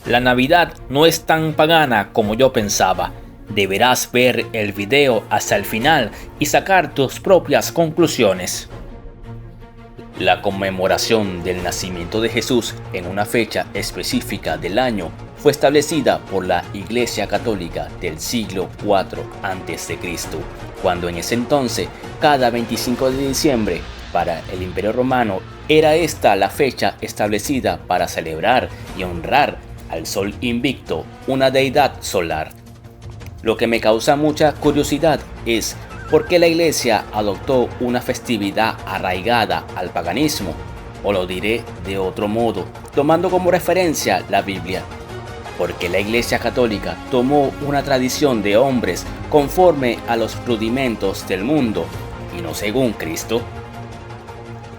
La Navidad no es tan pagana como yo pensaba. Deberás ver el video hasta el final y sacar tus propias conclusiones. La conmemoración del nacimiento de Jesús en una fecha específica del año fue establecida por la Iglesia Católica del siglo IV a.C., cuando en ese entonces, cada 25 de diciembre, para el Imperio Romano, era esta la fecha establecida para celebrar y honrar al Sol Invicto, una deidad solar. Lo que me causa mucha curiosidad es por qué la Iglesia adoptó una festividad arraigada al paganismo, o lo diré de otro modo, tomando como referencia la Biblia. Porque la Iglesia Católica tomó una tradición de hombres conforme a los rudimentos del mundo y no según Cristo.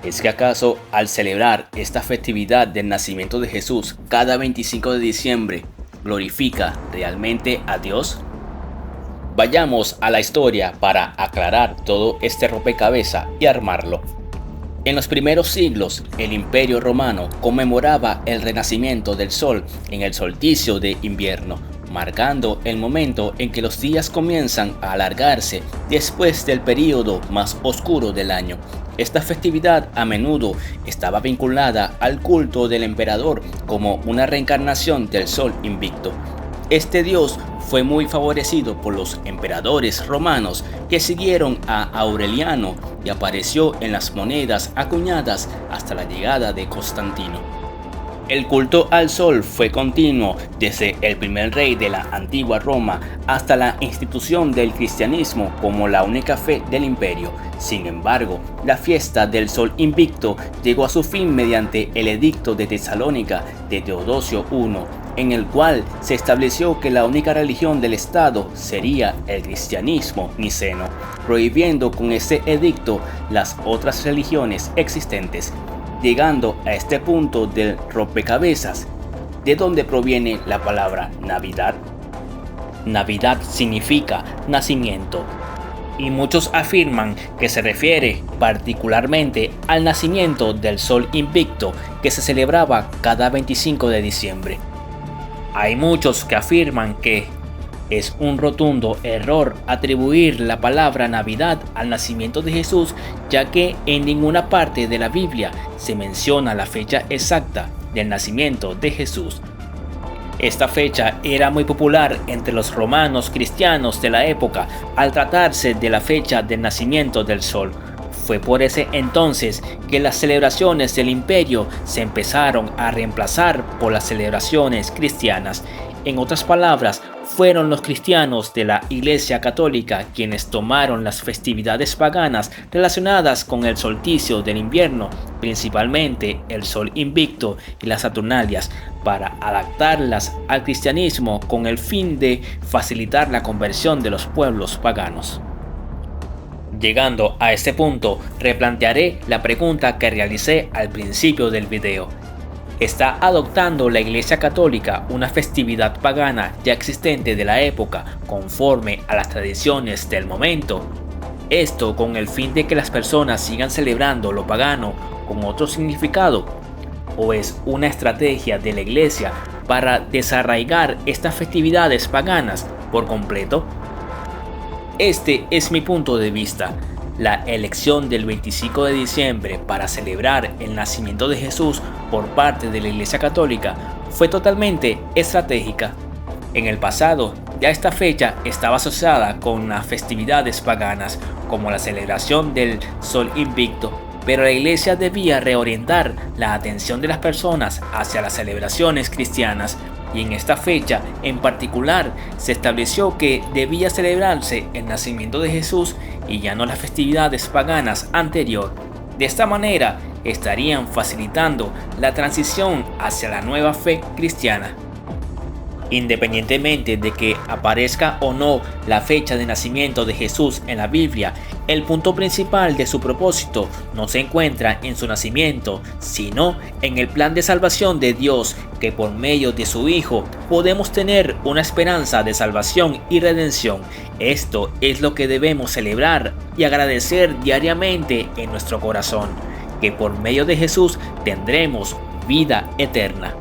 ¿Es que acaso al celebrar esta festividad del nacimiento de Jesús cada 25 de diciembre glorifica realmente a Dios? Vayamos a la historia para aclarar todo este rompecabezas y armarlo. En los primeros siglos, el Imperio Romano conmemoraba el renacimiento del Sol en el solsticio de invierno, marcando el momento en que los días comienzan a alargarse después del período más oscuro del año. Esta festividad a menudo estaba vinculada al culto del emperador como una reencarnación del Sol Invicto. Este dios fue muy favorecido por los emperadores romanos que siguieron a Aureliano y apareció en las monedas acuñadas hasta la llegada de Constantino. El culto al sol fue continuo desde el primer rey de la antigua Roma hasta la institución del cristianismo como la única fe del imperio. Sin embargo, la fiesta del Sol Invicto llegó a su fin mediante el Edicto de Tesalónica de Teodosio I, en el cual se estableció que la única religión del Estado sería el cristianismo niceno, prohibiendo con ese edicto las otras religiones existentes. Llegando a este punto del rompecabezas, ¿de dónde proviene la palabra Navidad? Navidad significa nacimiento, y muchos afirman que se refiere particularmente al nacimiento del Sol Invicto que se celebraba cada 25 de diciembre. Hay muchos que afirman que es un rotundo error atribuir la palabra Navidad al nacimiento de Jesús, ya que en ninguna parte de la Biblia se menciona la fecha exacta del nacimiento de Jesús. Esta fecha era muy popular entre los romanos cristianos de la época al tratarse de la fecha del nacimiento del sol. Fue por ese entonces que las celebraciones del imperio se empezaron a reemplazar por las celebraciones cristianas. En otras palabras, fueron los cristianos de la Iglesia Católica quienes tomaron las festividades paganas relacionadas con el solsticio del invierno, principalmente el Sol Invicto y las Saturnalias, para adaptarlas al cristianismo con el fin de facilitar la conversión de los pueblos paganos. Llegando a este punto, replantearé la pregunta que realicé al principio del video. ¿Está adoptando la Iglesia Católica una festividad pagana ya existente de la época conforme a las tradiciones del momento? Esto con el fin de que las personas sigan celebrando lo pagano con otro significado, ¿o es una estrategia de la Iglesia para desarraigar estas festividades paganas por completo? Este es mi punto de vista. La elección del 25 de diciembre para celebrar el nacimiento de Jesús por parte de la Iglesia Católica fue totalmente estratégica. En el pasado, ya esta fecha estaba asociada con las festividades paganas, como la celebración del Sol Invicto, pero la Iglesia debía reorientar la atención de las personas hacia las celebraciones cristianas, y en esta fecha en particular se estableció que debía celebrarse el nacimiento de Jesús y ya no las festividades paganas anterior. De esta manera estarían facilitando la transición hacia la nueva fe cristiana. Independientemente de que aparezca o no la fecha de nacimiento de Jesús en la Biblia, el punto principal de su propósito no se encuentra en su nacimiento, sino en el plan de salvación de Dios, que por medio de su Hijo podemos tener una esperanza de salvación y redención. Esto es lo que debemos celebrar y agradecer diariamente en nuestro corazón, que por medio de Jesús tendremos vida eterna.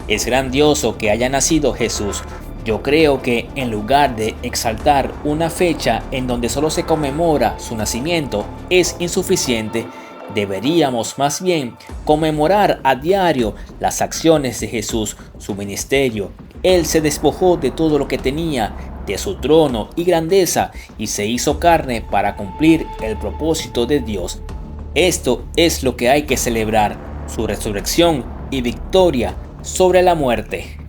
Es grandioso que haya nacido Jesús. Yo creo que en lugar de exaltar una fecha en donde solo se conmemora su nacimiento es insuficiente, deberíamos más bien conmemorar a diario las acciones de Jesús, su ministerio. Él se despojó de todo lo que tenía, de su trono y grandeza, y se hizo carne para cumplir el propósito de Dios. Esto es lo que hay que celebrar, su resurrección y victoria sobre la muerte.